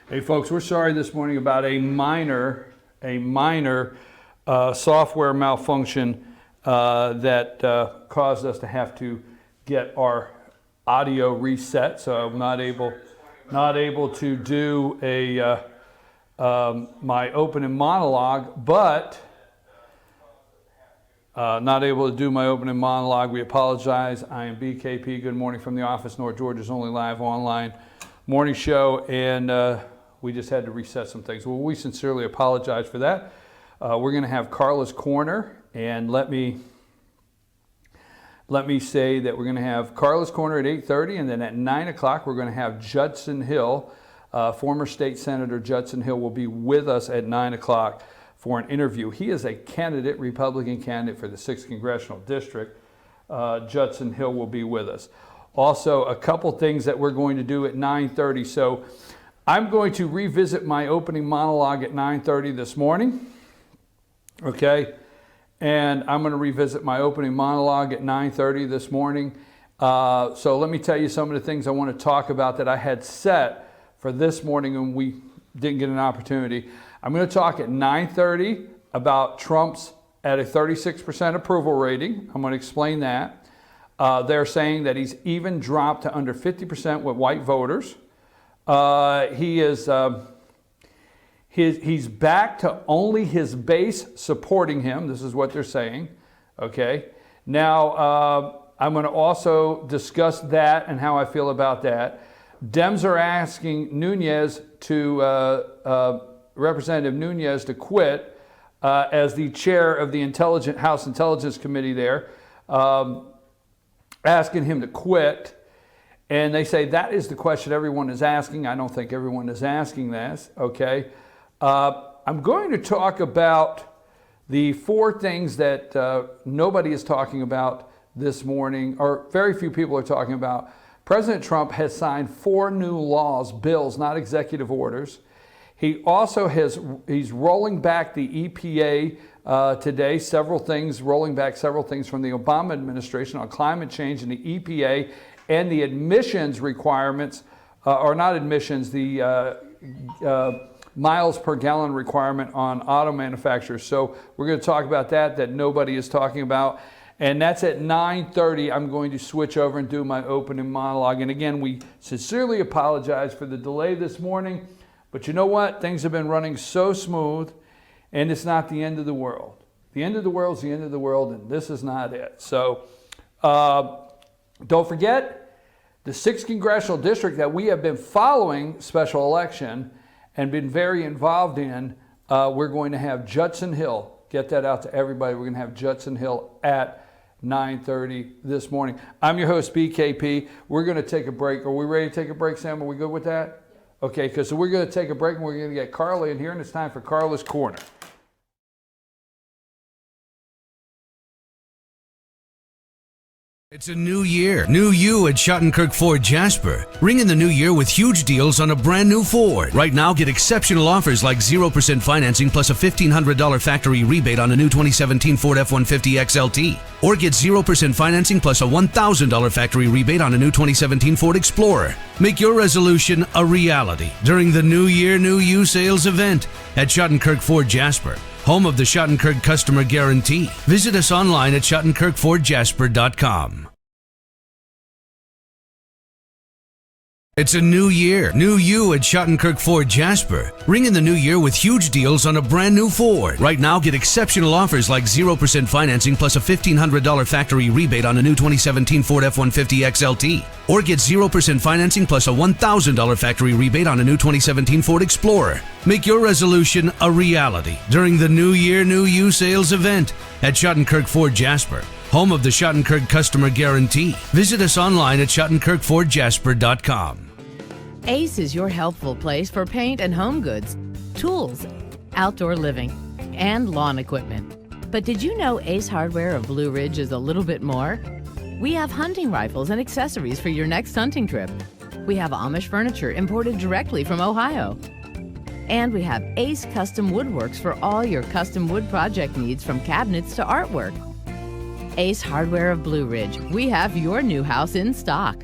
Hey folks, we're sorry this morning about a minor software malfunction that caused us to have to get our audio reset. So I'm not able to do my opening monologue, but not able to do my opening monologue. We apologize. I am BKP. Good morning from the office. North Georgia's only live online morning show, and we just had to reset some things. Well, we sincerely apologize for that. We're going to have Karla's Corner, and let me say that we're going to have Karla's Corner at 8:30, and then at 9 o'clock we're going to have Judson Hill, former state senator Judson Hill, will be with us at 9 o'clock for an interview. He is a candidate, Republican candidate for the 6th Congressional District. Judson Hill will be with us. Also, a couple things that we're going to do at 9:30. So I'm going to revisit my opening monologue at 9:30 this morning, okay? And I'm going to revisit my opening monologue at 9:30 this morning. So let me tell you some of the things I want to talk about that I had set for this morning and we didn't get an opportunity. I'm going to talk at 9:30 about Trump's at a 36% approval rating. I'm going to explain that. They're saying that he's even dropped to under 50% with white voters. He's back to only his base supporting him. This is what they're saying. Okay. Now, I'm going to also discuss that and how I feel about that. Dems are asking Nunez Representative Nunez to quit as the chair of the House Intelligence Committee there, asking him to quit. And they say that is the question everyone is asking. I don't think everyone is asking this, okay? I'm going to talk about the 4 things that nobody is talking about this morning, or very few people are talking about. President Trump has signed 4 new laws, bills, not executive orders. He also he's rolling back the EPA today, rolling back several things from the Obama administration on climate change and the EPA, and the emissions requirements, or not emissions, the miles per gallon requirement on auto manufacturers. So we're going to talk about that nobody is talking about. And that's at 9:30. I'm going to switch over and do my opening monologue. And again, we sincerely apologize for the delay this morning. But you know what? Things have been running so smooth, and it's not the end of the world. The end of the world is the end of the world, and this is not it. So don't forget, the 6th Congressional District that we have been following special election and been very involved in, we're going to have Judson Hill. Get that out to everybody. We're going to have Judson Hill at 9:30 this morning. I'm your host, BKP. We're going to take a break. Are we ready to take a break, Sam? Are we good with that? Okay, because we're going to take a break and we're going to get Karla in here, and it's time for Karla's Corner. It's a new year. New you at Schottenkirk Ford Jasper. Ring in the new year with huge deals on a brand new Ford. Right now, get exceptional offers like 0% financing plus a $1,500 factory rebate on a new 2017 Ford F-150 XLT. Or get 0% financing plus a $1,000 factory rebate on a new 2017 Ford Explorer. Make your resolution a reality during the New Year, New You sales event at Schottenkirk Ford Jasper, home of the Schottenkirk Customer Guarantee. Visit us online at SchottenkirkFordJasper.com. It's a new year. New you at Schottenkirk Ford Jasper. Ring in the new year with huge deals on a brand new Ford. Right now, get exceptional offers like 0% financing plus a $1,500 factory rebate on a new 2017 Ford F-150 XLT. Or get 0% financing plus a $1,000 factory rebate on a new 2017 Ford Explorer. Make your resolution a reality during the New Year, New You sales event at Schottenkirk Ford Jasper, home of the Schottenkirk Customer Guarantee. Visit us online at SchottenkirkFordJasper.com. Ace is your helpful place for paint and home goods, tools, outdoor living, and lawn equipment. But did you know Ace Hardware of Blue Ridge is a little bit more? We have hunting rifles and accessories for your next hunting trip. We have Amish furniture imported directly from Ohio. And we have Ace Custom Woodworks for all your custom wood project needs, from cabinets to artwork. Ace Hardware of Blue Ridge. We have your new house in stock.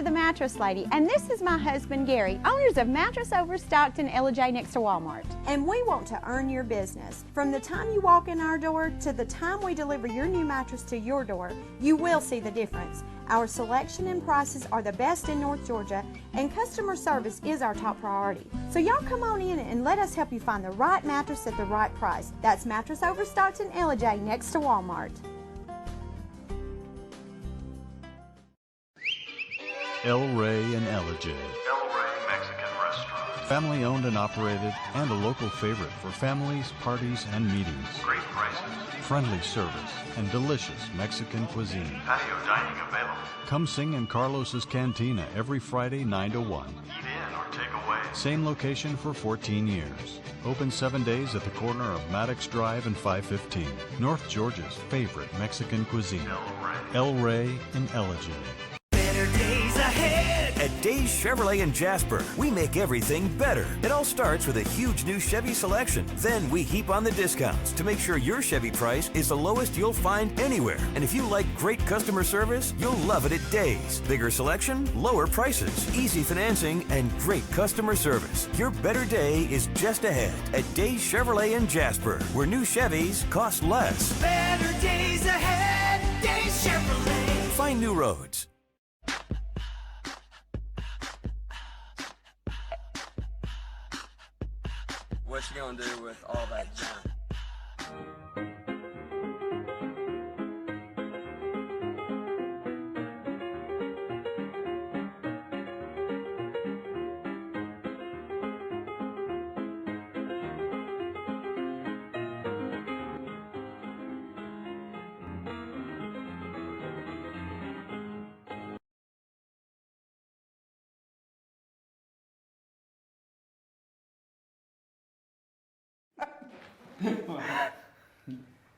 to the Mattress Lady, and this is my husband Gary, owners of Mattress Overstocked in LJ next to Walmart. And we want to earn your business. From the time you walk in our door to the time we deliver your new mattress to your door, you will see the difference. Our selection and prices are the best in North Georgia, and customer service is our top priority. So y'all come on in and let us help you find the right mattress at the right price. That's Mattress Overstocked in LJ next to Walmart. El Rey and Ellijay. El Rey Mexican Restaurant. Family owned and operated, and a local favorite for families, parties, and meetings. Great prices. Friendly service and delicious Mexican cuisine. Patio dining available. Come sing in Carlos's Cantina every Friday 9 to 1. Eat in or take away. Same location for 14 years. Open 7 days at the corner of Maddox Drive and 515. North Georgia's favorite Mexican cuisine. El Rey and Ellijay. Better days ahead at Days Chevrolet in Jasper. We make everything better. It all starts with a huge new Chevy selection. Then we heap on the discounts to make sure your Chevy price is the lowest you'll find anywhere. And if you like great customer service, you'll love it at Days. Bigger selection, lower prices, easy financing, and great customer service. Your better day is just ahead at Days Chevrolet in Jasper, where new Chevys cost less. Better days ahead, Days Chevrolet. Find new roads. What you gonna do with all that junk?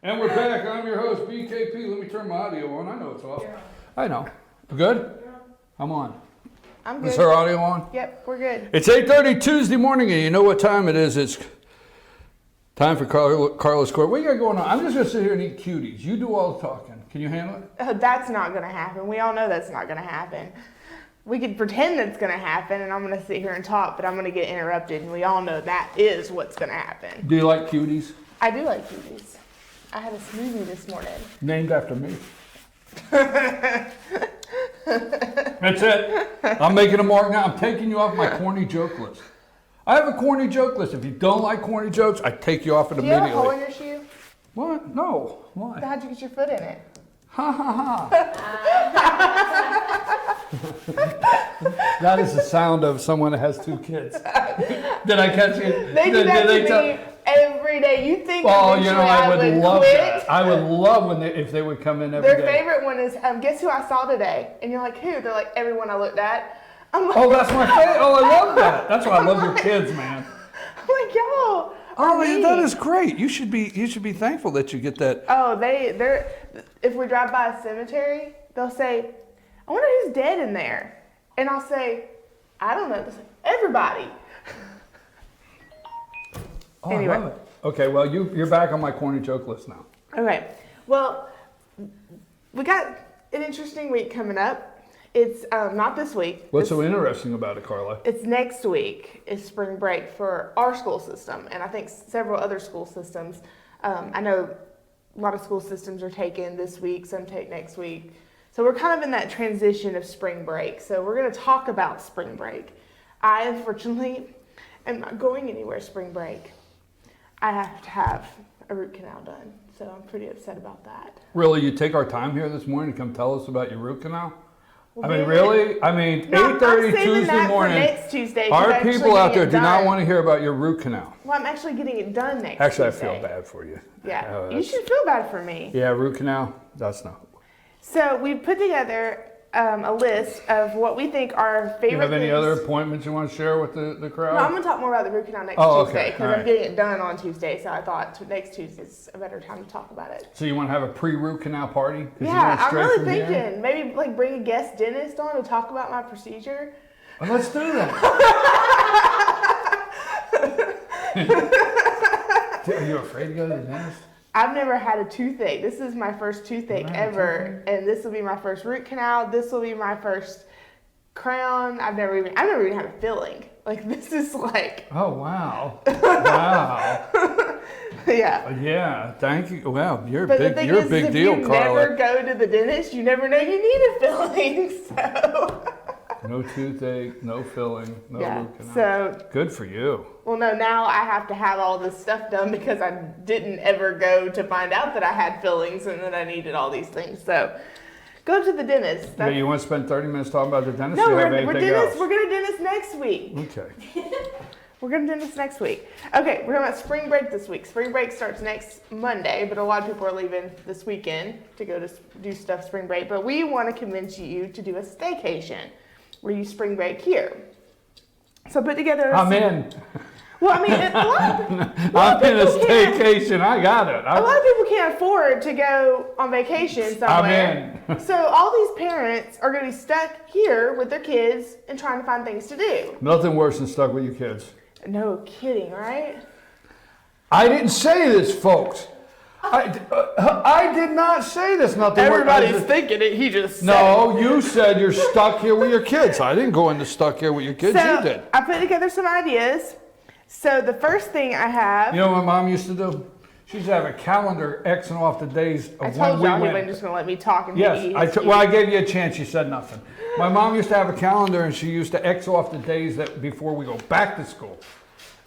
And we're back. I'm your host, BKP. Let me turn my audio on. I know it's off. I know. Good? I'm on. I'm good. Is her audio on? Yep, we're good. It's 8:30 Tuesday morning, and you know what time it is. It's time for Karla's Court. What you got going on? I'm just going to sit here and eat cuties. You do all the talking. Can you handle it? That's not going to happen. We all know that's not going to happen. We could pretend that's going to happen, and I'm going to sit here and talk, but I'm going to get interrupted, and we all know that is what's going to happen. Do you like cuties? I do like cuties. I had a smoothie this morning. Named after me. That's it. I'm making a mark now. I'm taking you off my corny joke list. I have a corny joke list. If you don't like corny jokes, I take you off it immediately. Do you have a hole in your shoe? What? No. Why? How'd you get your foot in it? Ha ha ha. That is the sound of someone that has 2 kids. Did I catch you? They do that to me every day. You think oh, you know, I would love quit? that. I would love when if they would come in every day. Their favorite one is, guess who I saw today? And you're like, who? They're like, everyone I looked at. I'm like, oh, that's my favorite. Oh, I love that. That's why I love your kids, man. I'm like, y'all. Oh, that is great. You should be thankful that you get that. Oh, they're if we drive by a cemetery, they'll say, I wonder who's dead in there. And I'll say, I don't know. They'll say, everybody. Oh, anyway. I love it. Okay, well, you're back on my corny joke list now. Okay, well, we got an interesting week coming up. It's not this week. What's so interesting about it, Karla? It's next week. It's spring break for our school system, and I think several other school systems. I know a lot of school systems are taken this week, some take next week. So we're kind of in that transition of spring break. So we're going to talk about spring break. I, unfortunately, am not going anywhere spring break. I have to have a root canal done, so I'm pretty upset about that. Really? You take our time here this morning to come tell us about your root canal? Well, I mean, really? I mean, no, 8:30 Tuesday morning. Next Tuesday. Our people out there do not want to hear about your root canal. Well, I'm actually getting it done next Actually, Tuesday. I feel bad for you. Yeah, you should feel bad for me. Yeah, root canal, that's not. So we put together a list of what we think are favorite Do you have any things. other appointments you want to share with the crowd? No, I'm going to talk more about the root canal next Tuesday because I'm getting it done on Tuesday. So I thought next Tuesday's a better time to talk about it. So you want to have a pre-root canal party? Yeah, I'm really thinking maybe like bring a guest dentist on to talk about my procedure. Well, let's do that. Are you afraid to go to the dentist? I've never had a toothache. This is my first toothache ever, and this will be my first root canal. This will be my first Crown. I've never even had a filling. Like, this is like. Oh, wow. Wow. Yeah. Yeah, thank you. Well, you're But a big deal, if you Karla. never go to the dentist, you never know you need a filling. So. No toothache, no filling, no root canal. So. Good for you. Well, no, now I have to have all this stuff done because I didn't ever go to find out that I had fillings and that I needed all these things. So, go to the dentist. Yeah, you want to spend 30 minutes talking about the dentist? No, or you have we're anything else? We're going to dentist next week. Okay. We're going to dentist next week. Okay, we're talking about spring break this week. Spring break starts next Monday, but a lot of people are leaving this weekend to go to do stuff spring break. But we want to convince you to do a staycation where you spring break here. So put together. I'm in. Well, I mean, I'm in a staycation. I got it. A lot of people can't afford to go on vacation somewhere. I'm in. So all these parents are going to be stuck here with their kids and trying to find things to do. Nothing worse than stuck with your kids. No kidding, right? I didn't say this, folks. I did not say this. Nothing Everybody's thinking it. He just said No, you said you're stuck here with your kids. I didn't go into stuck here with your kids. So You did. I put together some ideas. So the first thing I have. You know what my mom used to do? She used to have a calendar Xing off the days of I when told we y'all he went. wasn't just going to let me talk and Yes, maybe I gave you a chance. You said nothing. My mom used to have a calendar, and she used to X off the days that before we go back to school.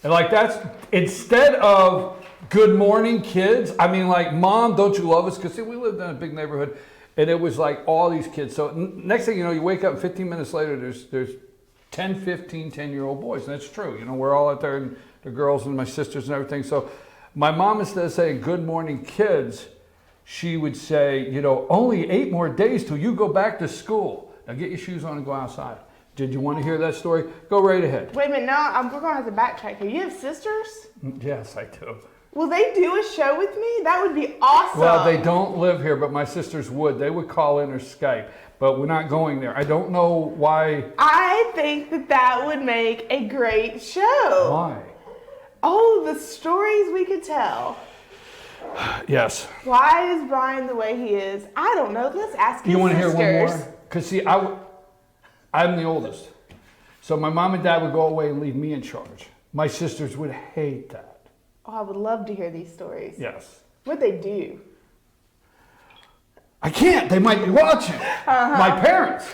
And like that's instead of good morning kids. I mean, like, Mom, don't you love us? Because we lived in a big neighborhood, and it was like all these kids. So next thing you know, you wake up 15 minutes later. There's 10, 15, 10-year-old boys, and that's true. You know, we're all out there, and the girls and my sisters and everything. So my mom, instead of saying good morning kids, she would say, you know, only 8 more days till you go back to school. Now get your shoes on and go outside. Did you want to hear that story? Go right ahead. Wait a minute, now we're going to have to backtrack here. You have sisters? Yes, I do. Will they do a show with me? That would be awesome. Well, they don't live here, but my sisters would. They would call in or Skype, but we're not going there. I don't know why. I think that would make a great show. Why? Oh, the stories we could tell. Yes. Why is Brian the way he is? I don't know. Let's ask his You want to sisters. hear one more? Because, see, I'm the oldest. So my mom and dad would go away and leave me in charge. My sisters would hate that. Oh, I would love to hear these stories. Yes. What'd they do? I can't. They might be watching. My parents.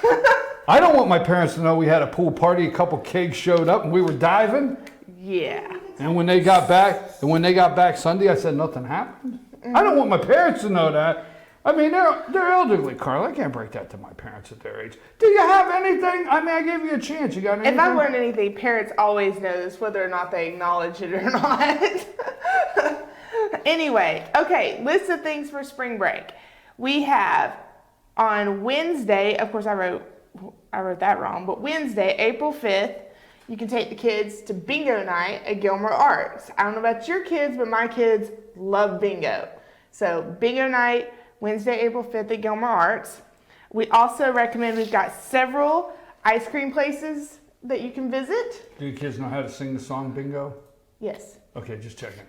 I don't want my parents to know we had a pool party. A couple kegs showed up and we were diving. Yeah. And when they got back Sunday, I said nothing happened. I don't want my parents to know that. I mean, they're elderly, Karla. I can't break that to my parents at their age. Do you have anything? I mean, I gave you a chance. You got anything? If I learned anything, parents always know this, whether or not they acknowledge it or not. Anyway, okay, list of things for spring break. We have on Wednesday, of course I wrote that wrong, but Wednesday, April 5th, you can take the kids to bingo night at Gilmore Arts. I don't know about your kids, but my kids love bingo. So bingo night, Wednesday, April 5th at Gilmore Arts. We also recommend, we've got several ice cream places that you can visit. Do your kids know how to sing the song bingo? Yes. Okay, just checking.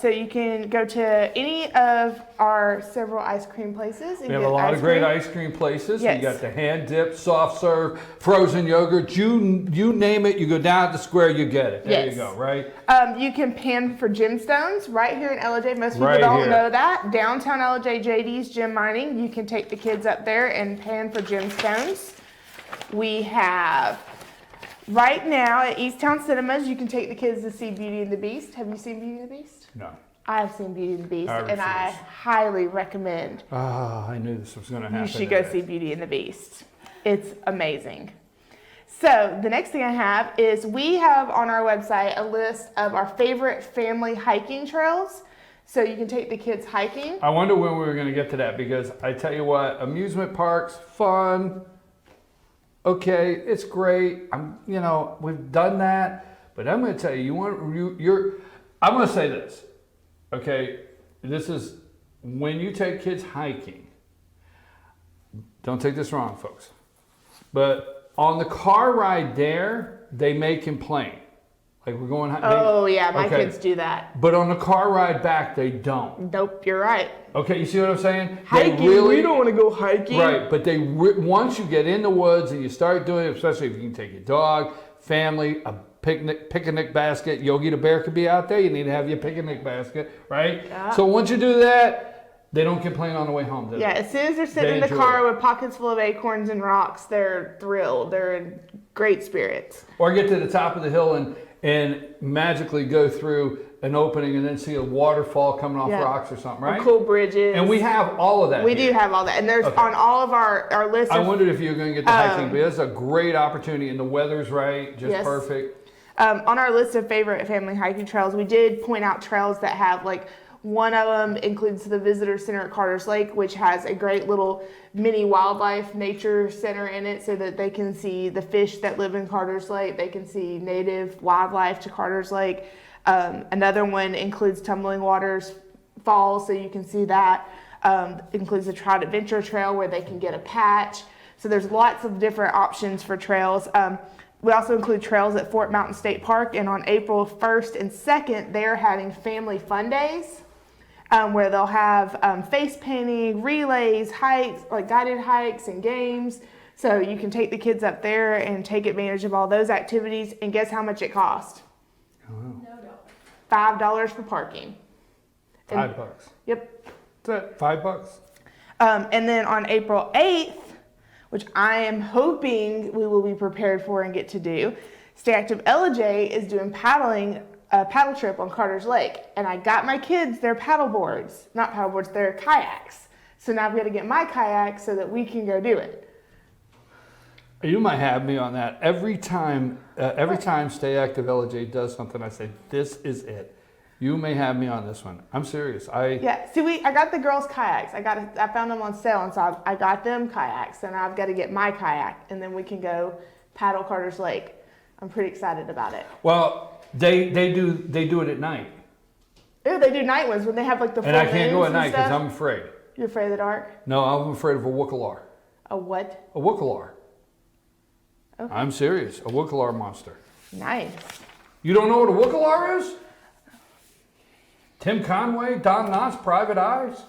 So you can go to any of our several ice cream places. And We have get a lot ice of great cream. ice cream places. Yes. We got the hand dip, soft serve, frozen yogurt. You name it, you go down at the square, you get it. There Yes. you go, right? You can pan for gemstones right here in LJ. Most people Right don't here. know that. Downtown LJ JD's Gem Mining. You can take the kids up there and pan for gemstones. We have, right now at Easttown Cinemas, you can take the kids to see Beauty and the Beast. Have you seen Beauty and the Beast? No. I've seen Beauty and the Beast, I and I refuse. highly recommend Ah, I knew this was going to happen. you should go today. see Beauty and the Beast. It's amazing. So the next thing I have is we have on our website a list of our favorite family hiking trails. So you can take the kids hiking. I wonder when we were going to get to that, because I tell you what, amusement parks, fun. Okay, it's great. We've done that, but I'm going to tell you, I'm going to say this. Okay, this is when you take kids hiking. Don't take this wrong, folks. But on the car ride there, they may complain. Like we're going. Oh yeah, my okay. kids do that. But on the car ride back, they don't. Nope, you're right. Okay, you see what I'm saying? Hiking, we don't want to go hiking. Right, but once you get in the woods and you start doing it, especially if you can take your dog, family, a picnic basket. Yogi the Bear could be out there. You need to have your picnic basket, right? Yeah. So once you do that, they don't complain on the way home, do they? Yeah, as soon as they're sitting in the car with pockets full of acorns and rocks, they're thrilled. They're in great spirits. Or get to the top of the hill and magically go through an opening and then see a waterfall coming off rocks or something, right? Or cool bridges. And we have all of that. We do have all that. And there's on all of our list. I wondered if you were going to get the hiking, but that's a great opportunity and the weather's right, just perfect. On our list of favorite family hiking trails, we did point out trails that have like one of them includes the Visitor Center at Carter's Lake, which has a great little mini wildlife nature center in it so that they can see the fish that live in Carter's Lake. They can see native wildlife to Carter's Lake. Another one includes Tumbling Waters Falls, so you can see that. Includes the Trout Adventure Trail where they can get a patch. So there's lots of different options for trails. We also include trails at Fort Mountain State Park, and on April 1st and 2nd, they're having family fun days. Where they'll have face painting, relays, hikes, like guided hikes and games. So you can take the kids up there and take advantage of all those activities. And guess how much it cost? $5 for parking. $5. Yep. That's it. $5. And then on April 8th, which I am hoping we will be prepared for and get to do, Stay Active LJ is doing a paddle trip on Carter's Lake, and I got my kids their their kayaks. So now I've got to get my kayak so that we can go do it. You might have me on that. Every time Stay Active LJ does something, I say, this is it. You may have me on this one. I'm serious. I got the girls' kayaks. I found them on sale, and so I got them kayaks, and I've got to get my kayak, and then we can go paddle Carter's Lake. I'm pretty excited about it. Well, They do it at night. Yeah, they do night ones when they have like the full moons. And I can't go at night because I'm afraid. You're afraid of the dark? No, I'm afraid of a wookalar. A what? A wookalar. Okay. I'm serious. A wookalar monster. Nice. You don't know what a wookalar is? Tim Conway, Don Knotts, Private Eyes?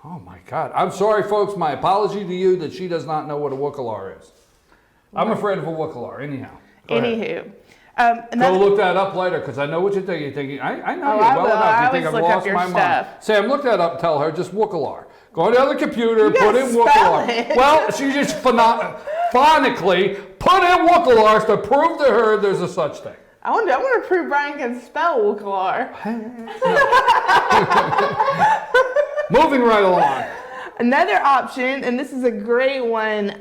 Oh my God. I'm sorry, folks. My apology to you that she does not know what a wookalar is. I'm afraid of a wookalar, anyhow. Anywho. Go look that up later because I know what you're thinking. You're thinking, I know you well enough. You think I've lost my mind. Sam, look that up and tell her just wookalar. Go on the other computer and put in wookalar. Well, she just phonically put in wookalars to prove to her there's a such thing. I want to prove Brian can spell wookalar. Moving right along. Another option, and this is a great one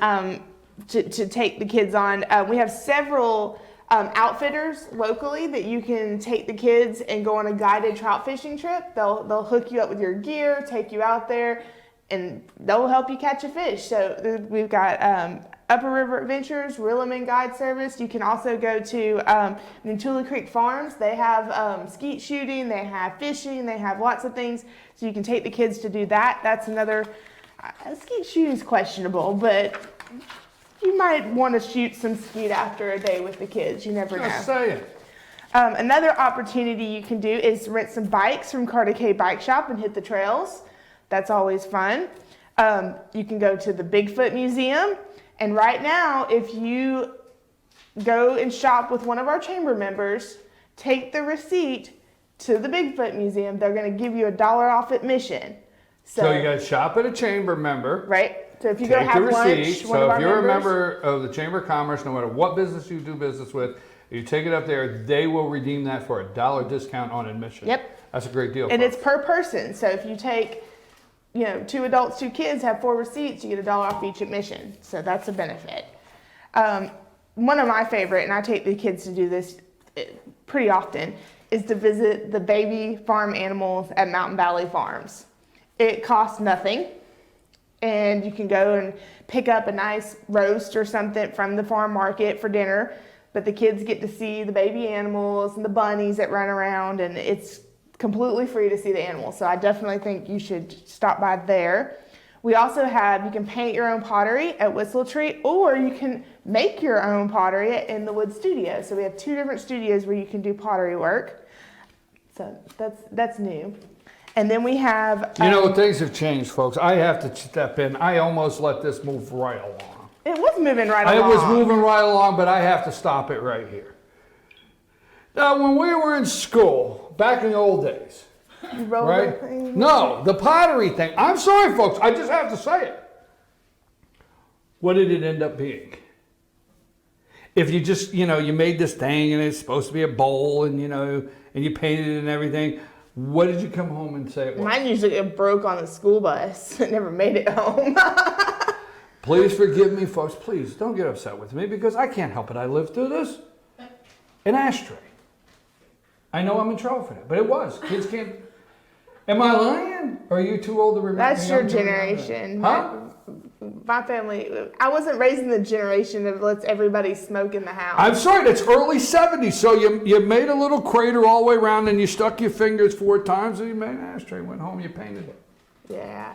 to take the kids on. We have several outfitters locally that you can take the kids and go on a guided trout fishing trip. They'll hook you up with your gear, take you out there, and they'll help you catch a fish. So we've got Upper River Adventures, Reel 'em In Guide Service. You can also go to Nantula Creek Farms. They have skeet shooting, they have fishing, they have lots of things. So you can take the kids to do that. That's another, skeet shooting's questionable, but you might want to shoot some skeet after a day with the kids. You never know. Just saying. Another opportunity you can do is rent some bikes from Carter K Bike Shop and hit the trails. That's always fun. You can go to the Bigfoot Museum. And right now, if you go and shop with one of our chamber members, take the receipt to the Bigfoot Museum, they're going to give you $1 off admission. So you got to shop at a chamber member. Right. So if you go have lunch, so if you're a member of the Chamber of Commerce, no matter what business you do business with, you take it up there, they will redeem that for $1 discount on admission. Yep. That's a great deal. And it's per person. So if you take, 2 adults, 2 kids, have 4 receipts, you get $1 off each admission. So that's a benefit. One of my favorite, and I take the kids to do this pretty often, is to visit the baby farm animals at Mountain Valley Farms. It costs nothing. And you can go and pick up a nice roast or something from the farm market for dinner. But the kids get to see the baby animals and the bunnies that run around, and it's completely free to see the animals. So I definitely think you should stop by there. We also have, you can paint your own pottery at Whistle Tree, or you can make your own pottery at In the Wood Studio. So we have 2 different studios where you can do pottery work. So that's new. And then we have... You know, things have changed, folks. I have to step in. I almost let this move right along. It was moving right along. It was moving right along, but I have to stop it right here. Now, when we were in school, back in the old days, right? No, the pottery thing. I'm sorry, folks. I just have to say it. What did it end up being? If you just, you made this thing and it's supposed to be a bowl and, and you painted it and everything, what did you come home and say it was? Mine usually it broke on the school bus. It never made it home. Please forgive me, folks. Please don't get upset with me because I can't help it. I lived through this. An ashtray. I know I'm in trouble for that, but it was. Kids can't. Am I lying? Or are you too old to remember? That's your generation. Huh? My family, I wasn't raised in the generation that lets everybody smoke in the house. I'm sorry, that's early 70s. So you made a little crater all the way around and you stuck your fingers 4 times and you made an ashtray. Went home, you painted it. Yeah.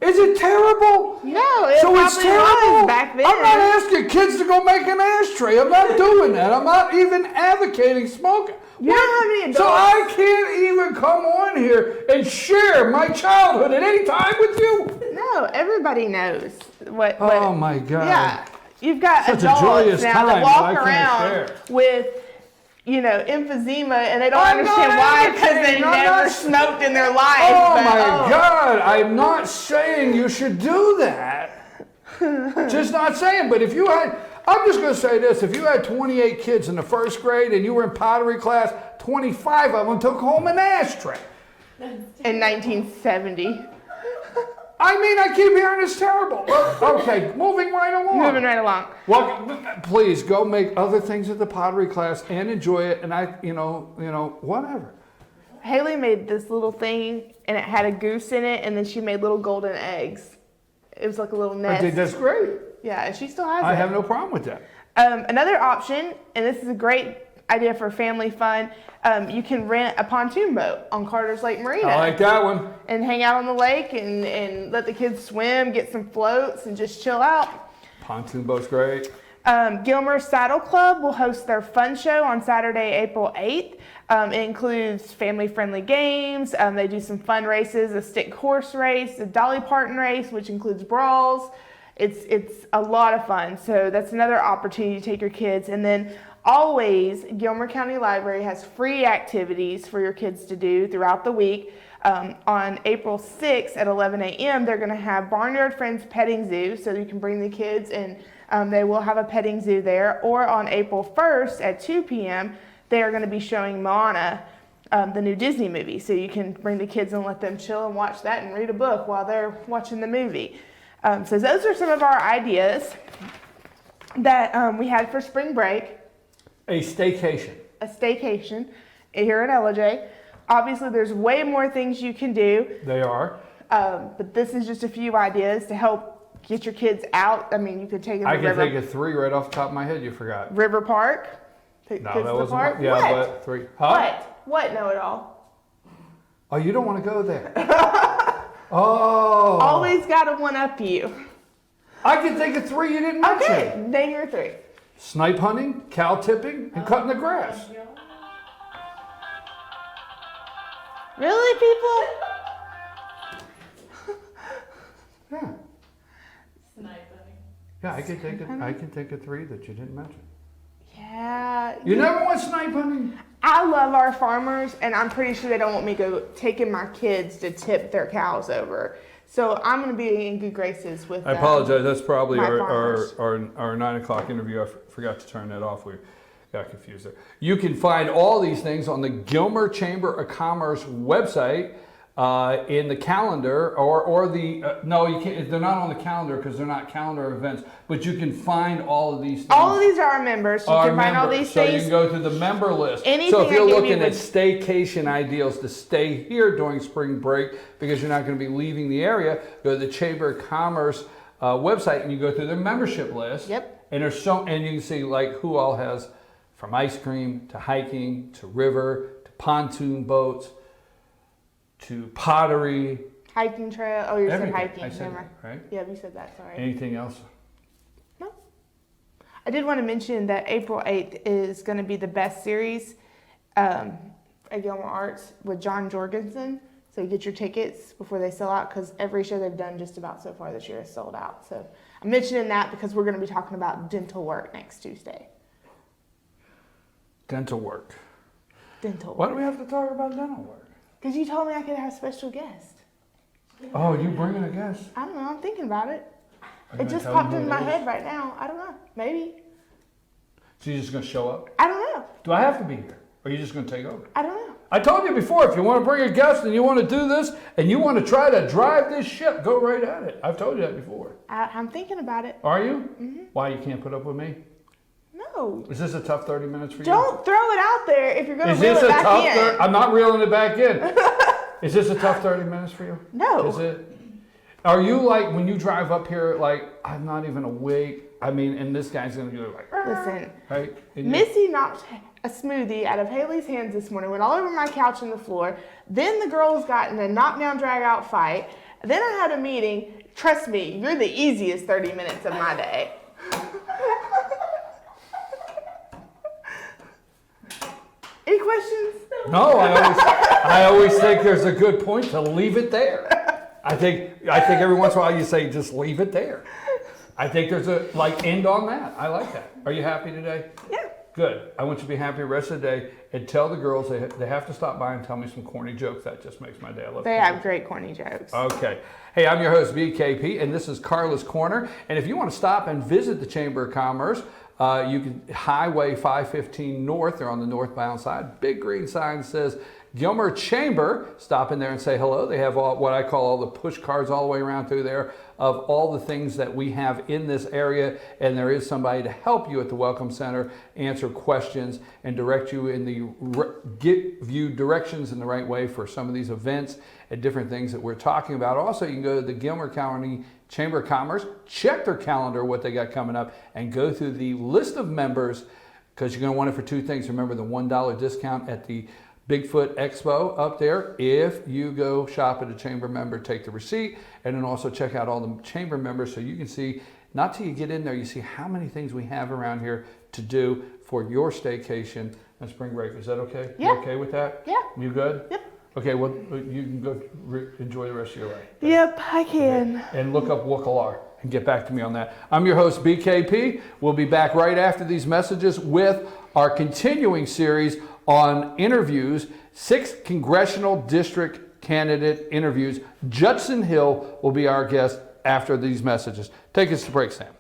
Is it terrible? No, it so probably it's terrible. was back then. I'm not asking kids to go make an ashtray. I'm not doing that. I'm not even advocating smoking. You don't have any adults. So I can't even come on here and share my childhood at any time with you. No, everybody knows what. Oh my God. Yeah, you've got Such a adults joyous now time that that walk I can't around share. with, emphysema, and they don't I'm understand not why because they advocating. I'm never not- smoked in their life. Oh but, my God. I'm not saying you should do that. Just not saying. But if you had, I'm just going to say this. If you had 28 kids in the 1st grade and you were in pottery class, 25 of them took home an ashtray. In 1970. I mean, I keep hearing it's terrible. Okay, moving right along. Moving right along. Well, please go make other things at the pottery class and enjoy it. And I, whatever. Haley made this little thing, and it had a goose in it, and then she made little golden eggs. It was like a little nest. I think that's great. Yeah, and she still has it. I have no problem with that. Another option, and this is a great idea for family fun, you can rent a pontoon boat on Carter's Lake Marina. I like that one. And hang out on the lake and let the kids swim, get some floats, and just chill out. Pontoon boat's great. Gilmer Saddle Club will host their fun show on Saturday, April 8th. It includes family-friendly games. They do some fun races, a stick horse race, a Dolly Parton race, which includes brawls. It's a lot of fun. So that's another opportunity to take your kids. And then always, Gilmer County Library has free activities for your kids to do throughout the week. On April 6th at 11 a.m., they're going to have Barnyard Friends Petting Zoo, so you can bring the kids and they will have a petting zoo there. Or on April 1st at 2 p.m., they are going to be showing Moana, the new Disney movie. So you can bring the kids and let them chill and watch that and read a book while they're watching the movie. So those are some of our ideas that we had for spring break. A staycation. A staycation here at LJ. Obviously, there's way more things you can do. They are. But this is just a few ideas to help get your kids out. I mean, you could take them to I can think of 3 right off the top of my head. You forgot. River Park. Take No, kids that to the wasn't. park. Yeah, What? but 3. Huh? What? Know-it-all. Oh, you don't want to go there. Oh. Always got to one-up you. I can think of 3 you didn't mention. Okay, name your 3. Snipe hunting, cow tipping, and cutting the grass. Really, people? Yeah. Yeah, I can think of 3 that you didn't mention. Yeah. You never went snipe hunting? I love our farmers, and I'm pretty sure they don't want me go taking my kids to tip their cows over. So I'm going to be in good graces with I apologize. That's probably my our 9 o'clock interview. I forgot to turn that off. We got confused there. You can find all these things on the Gilmer Chamber of Commerce website in the calendar or the no, you can't. They're not on the calendar because they're not calendar events. But you can find all of these things. All of these are our members. You can find all these so things. you can go to the member list. Anything so if you're I give looking you at would- staycation ideals to stay here during spring break because you're not going to be leaving the area, go to the Chamber of Commerce website and you go through their membership list. Yep. And there's and you can see like who all has from ice cream to hiking to river to pontoon boats to pottery Hiking trail. Oh, you said Everything. hiking. I said Never mind. it, right? Yeah, you said that. Sorry. Anything else? No. I did want to mention that April 8th is going to be the best series at Gilmore Arts with John Jorgensen. So you get your tickets before they sell out, because every show they've done just about so far this year is sold out. So I'm mentioning that because we're going to be talking about dental work next Tuesday. Dental work. Dental work. Why do we have to talk about dental work? Because you told me I could have a special guest. Oh, you bringing a guest? I don't know. I'm thinking about it. Are you It gonna just tell popped me who in it my is? head right now. I don't know. Maybe. So you're just going to show up? I don't know. Do I have to be here? Or are you just going to take over? I don't know. I told you before, if you want to bring a guest and you want to do this and you want to try to drive this ship, go right at it. I've told you that before. I'm thinking about it. Are you? Mm-hmm. Why, you can't put up with me? No. Is this a tough 30 minutes for you? Don't throw it out there if you're going Is to reel this it a back tough in. I'm not reeling it back in. Is this a tough 30 minutes for you? No. Is it? Are you like, when you drive up here, like, I'm not even awake? I mean, and this guy's going to go like, Listen, right? And Missy knocked a smoothie out of Haley's hands this morning, went all over my couch and the floor. Then the girls got in a knockdown, drag-out fight. Then I had a meeting. Trust me, you're the easiest 30 minutes of my day. Any questions? No, I always think there's a good point to leave it there. I think every once in a while you say just leave it there. I think there's a end on that. I like that. Are you happy today? Yeah. Good. I want you to be happy the rest of the day and tell the girls they have to stop by and tell me some corny jokes. That just makes my day. I love They corny have great corny jokes. Okay. Hey, I'm your host, BKP, and this is Karla's Corner. And if you want to stop and visit the Chamber of Commerce, you can Highway 515 North. They're on the northbound side. Big green sign says Gilmer Chamber. Stop in there and say hello. They have what I call all the push cards all the way around through there of all the things that we have in this area, and there is somebody to help you at the Welcome Center, answer questions, and direct you give you directions in the right way for some of these events and different things that we're talking about. Also, you can go to the Gilmer County Chamber of Commerce, check their calendar, what they got coming up, and go through the list of members, because you're going to want it for two things. Remember the $1 discount at the Bigfoot Expo up there. If you go shop at a chamber member, take the receipt, and then also check out all the chamber members so you can see, not till you get in there, you see how many things we have around here to do for your staycation and spring break. Is that okay? Yeah. You okay with that? Yeah. You good? Yep. Okay, well, you can go enjoy the rest of your life. Yep, I can. Okay. And look up Wookalar and get back to me on that. I'm your host, BKP. We'll be back right after these messages with our continuing series on interviews, 6 congressional district candidate interviews. Judson Hill will be our guest after these messages. Take us to break, Sam.